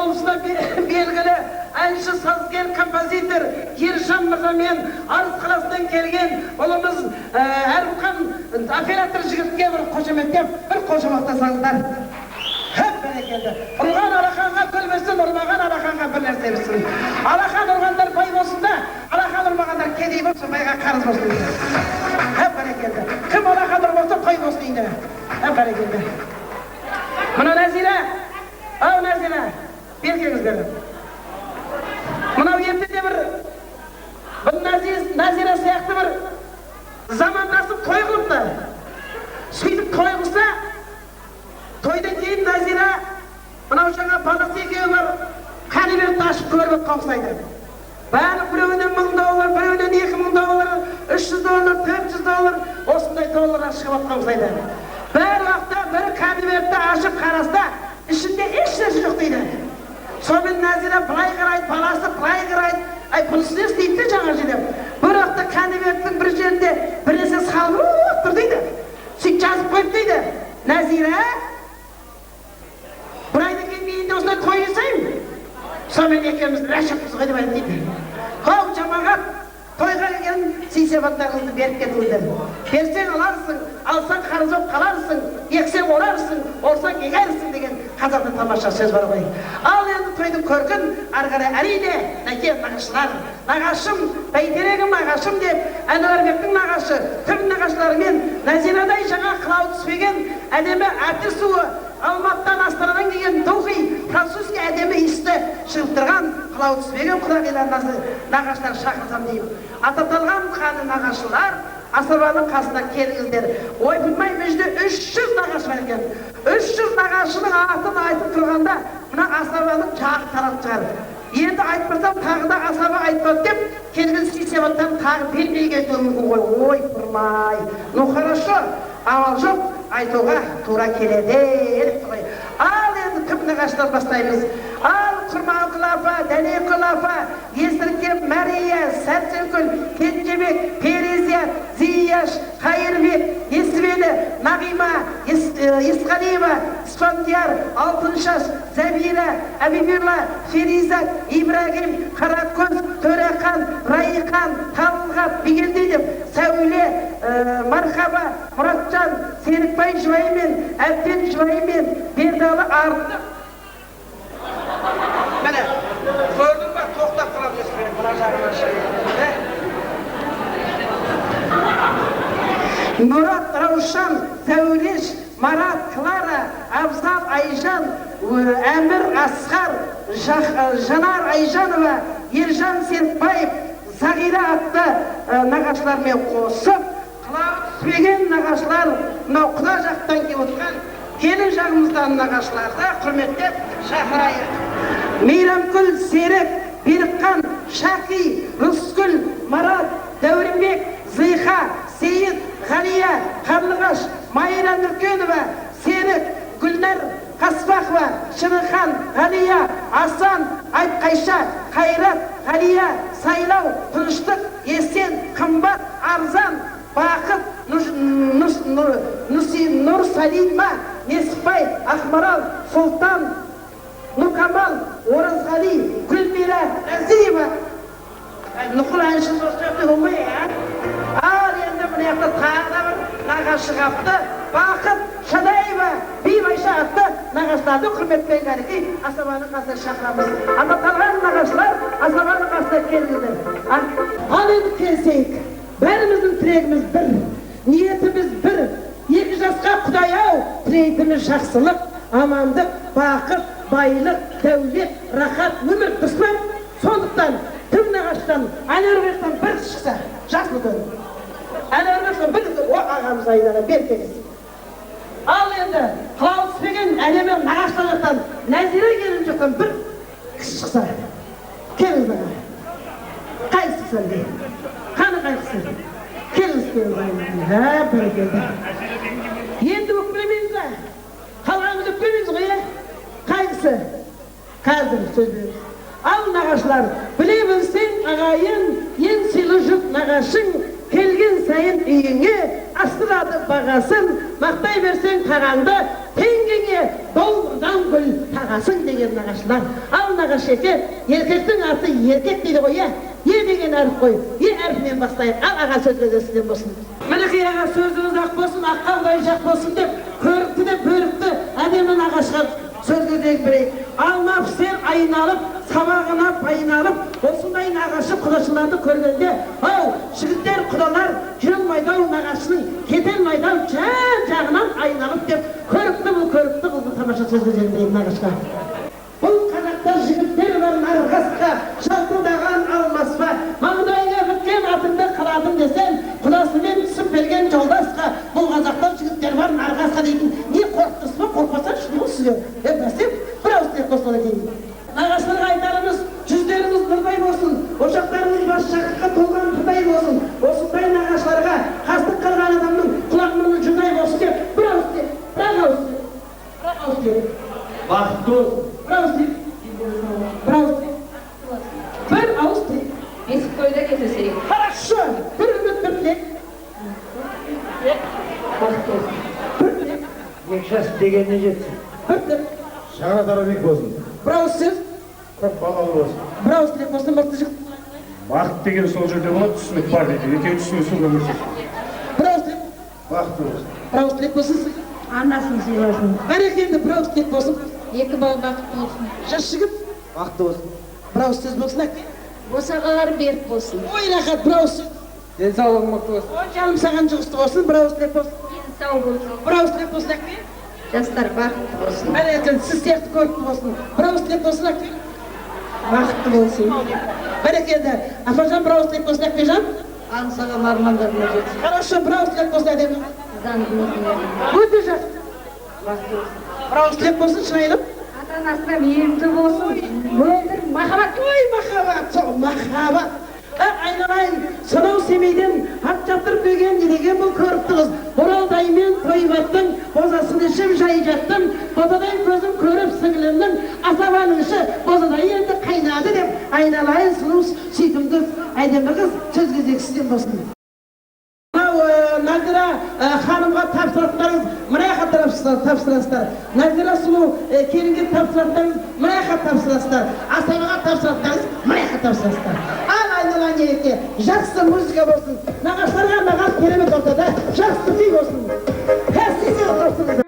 болысына белгілі әнші, сазгер, композитор Ержан мырзамен Арыс қаласынан келген ұлымыз Әріпхан оператор жігітке бір қошеметтеп, бір қошематтасаңыздар. Хеп бәрекелді. Ұрған Алақанға көлмесін, ұрмаған Алақанға бір нәрсе берсін. Алақан ұрғандар бай болсын да, Алақан ұрмағандар кедей болсын, байға қарыз болсын дейді. Хеп бәрекелді. Кім Алақан ұрмаса той болсын дейді. Хеп бәрекелді. Мұна Нәзира, ау Нәзира, беркеңіздер. Мұнау ертеде бір Нәзира сияқты бір замандасып той қылыпты. Сөйтіп той қылса, тойдан кейін Нәзира мынау жаңа баласы екеуі бар, қанибетті ашып көріп қауқсайды. Бәрі біреуінен $1000, біреуінен $2000, $300, $400 осындай тойларға шығып қауқсайды. Бәр уақытта бір қанибетті ашып қараста, ішінде еш нәрсе жоқ дейді. Сонымен Нәзира былай қарайды, баласы былай қарайды, ай бұнысы не істейді жаңа жерде. Бір уақытта қанибеттің бір жерінде бір нәрсе салып тұр дейді. Сөйтіп жазып қойып дейді. Нәзира, бір айдан кейін мен де осындай той жасаймын. Сонымен екеуміз рәшіппіз ғой деп айтты дейді. Қау жамағат, тойға келген сый-сипаттарыңызды беріп кетіңіздер. Берсең аларсың, алсаң қарыз болып қаларсың, ексең орарсың, орсаң егерсің деген қазақта тамаша сөз бар ғой. Ал енді тойдың көркін ары қарай әрине нәке нағашылар, нағашым, бәйтерегім нағашым деп, Әнуарбектің нағашы, тым нағашыларымен Нәзирадай жаңа қылау түспеген әдемі әті суы, Алматыдан Астанадан келген духи, французский әдемі иісті шығып тұрған қылау түспеген құдағилар нағашылар шақырсам деймін. Ататалған қаны нағашылар Асабаның қасына келіңіздер. Ой білмай межде 300 нағашы бар екен. 300 нағашының атын айтып тұрғанда мына Асабаның жағы тарап шығар. Енді айтпасам тағы да Асаба айтпады деп келген сый-сипаттан тағы бермей кетуі мүмкін ғой. Ой бұрмай. Ну хорошо, амал жоқ, айтуға тура келеді. Ал енді кім нағашыдан бастаймыз? Ал Құрманқұл апа, Дәнекүл апа, Есіркеп, Мәрия, Сәрсенкүл, Кенжебек, Перезия, Зияш, Қайырбек, Есбелі, Нағима, Есқалиева, Спандияр, Алтыншаш, Зәбира, Әбибирла, Феризат, Ибрагим, Қаракөз, Төреқан, Райқан, Талғат, Бигелдейдім, Сәуле, Мархаба, Мұратжан, Серікбай Жуаймен, Әбден Жуаймен, Бердалы Арты. Мәне, көрдің ба, тоқтап тұрам есірек, мұна жағына шығып. Мұрат, Раушан, Сәулеш, Марат, Клара, Абзал, Айжан, Әмір, Асқар, Жанар Айжанова, Ержан Серікбаев, Зағира атты нағашылармен қосып, қылау түспеген нағашылар, мынау құда жақтан келіп отқан келін жағымыздан нағашыларды құрметтеп шақырайық. Мейрамкүл, Серік, Берікқан, Шақи, Рұскүл, Марат, Дәуренбек, Зиха, Сейіт, Ғалия, Қарлығаш, Майра Нүркенова, Серік, Гүлнар, Қаспақова, Шырыхан, Ғалия, Асан, Айтқайша, Қайрат, Ғалия, Сайлау, Тыныштық, Есен, Қымбат, Арзан, Бақыт, Нұрсалима, Несіпбай, Ақмарал, Сұлтан, Нұркамал, Оразғали, Гүлмира, Әзиева. Нұқыл әнші соқты өмей, ал енді міне яқты тағы бір нағашы қапты. Бақыт, Шадаева, Бейбайша атты нағашыларды құрметпен кәдеки Асабаның қасына шақырамыз. Ататалған нағашылар Асабаның қасына келдіңдер. Ал енді келсейік, бәріміздің тірегіміз бір, ниетіміз бір. 2 жасқа Құдай-ау, тілейтіміз жақсылық, амандық, бақыт, байлық, дәулет, рахат, өмір дұспен. Сондықтан тым нағаштан, Әнуарбектен бір шықса, жақсы көр. Әнуарбектен бір көр, о ағамыз айдана беркеңіз. Ал енді қылау түспеген әлемі нағаштан Нәзира келін жоқтан бір кісі шықса, келіңіз аға. Қайсысы сәлде? Қаны қайсысы? Келіңіз келіңіз. Бір келді. Енді өкпелемейміз ба? Қалғанымыз өкпелемейміз ғой, қайсысы? Қазір сөз береміз. Ал нағашылар, біле білсең ағайын, ең сыйлы жұп нағашың, келген сайын үйіңе, астырады бағасын, мақтай берсең қағанды, теңгеңе долдан гүл тағасың деген нағашылар. Ал нағашеке, еркектің аты еркек дейді ғой, е деген әріп қой. Әріпмен бастайық. Ал аға сөзге де сізден болсын. Мінекей аға сөзіңіз ақ болсын, аққа құдай жақ болсын деп, көрікті де бөрікті әдемі нағашыға сөзге де берейік. Алмап сен айналып, сабағына пайналып, осындай нағашы құдашыларды көргенде, ау, жігіттер құдалар жүрмайдау нағашының кетен майдау жағынан айналып деп, көрікті бұл көрікті қызды тамаша сөзге де берейік нағашыға. Бұл қазақта жігіттер бар нарғасқа, шалтылдаған алмаспа, маңдайға біткен атыңды қыладым десен, құдасымен түсіп берген жолдасқа, бұл қазақта жігіттер бар нарғасқа дейтін, не қорқтырсы ма, қорқпаса шынығы сізге. Бәсеп, бір ауыстер қосылады дейін. Нағашыларға айтарымыз, жүздеріңіз нұрдай болсын, ошақтарыңыз бас шақыққа толған құдай болсын, осындай нағашыларға қастық қылған адамның құлақ-мұрны жұрдай болсын деп, бір ауыстер, бір ауыстер. Бақытты болсын. Bir ауыстер. Бесік тойда кетесейік. Хорошо. Bir үміт бір тілек. Bir тілек. Екі жас дегеніне жетсін. Bir тілек. Шағына тарабек болсын. Bir ауыстер. Көп балалы болсын. Bir ауыстер болсын, мықты жігіт. Бақыт деген сол жерде болады, түсінік бар дейді. Екеуі түсінік сол өмірсіз. Bir ауыстер. Бақытты болсын. Bir ауыстер болсын. Анасын сыйласын. Бәрекелді бір ауыстер болсын. Екі бал бақытты болсын. Жас жігіт. Бақытты болсын. Bir ауыстер болсын әке. Босағалар берік болсын. Ой, рахат, бір ауыстер. Денсаулығың мықты болсын. Ой, жаным саған жұғысты болсын, бір ауыстер болсын. Дені сау болсын. Bir ауыстер болсын әке. Жастар бақытты болсын. Бәрекелді, сіз сияқты көрікті болсын. Bir ауыстер болсын әке. Бақытты болсын. Бәрекелді, апажан бір ауыстер болсын әкпежан. Аңсаған армандарына жетсін. Хорошо, бір ауыстер болсын әдемі. Заңдың өзіне. Өте жақсы. Бақытты болсын. Bir ауыстер болсын, шынайылып. Ата-анасына мейірімді болсын. Мөлдір махаббат. Ой, махаббат, сол махаббат. Айналайын, сонау семейден ат жаттырып берген деген бұл көрікті қыз. Боралдаймен тойып аттың, бозасын ішіп жай жаттым. Бозадай көзім көріп сіңілімнің, асабаның іші бозадай енді қайнады деп. Айналайын, сұлу сүйкімді әдемі қыз сөз кезегі сізден болсын. Назира ханымға тапсыраттарыңыз мына жаққа тапсырасыздар. Назира сұлу келінге тапсыраттарыңыз мына жаққа тапсырасыздар. Асабаға тапсыраттарыңыз мына жаққа тапсырасыздар. Ал айналайын ереке, жақсы музыка болсын. Нағашыларға нағаш керемет ортада жақсы күй болсын. Сіздер тапсырыңыздар.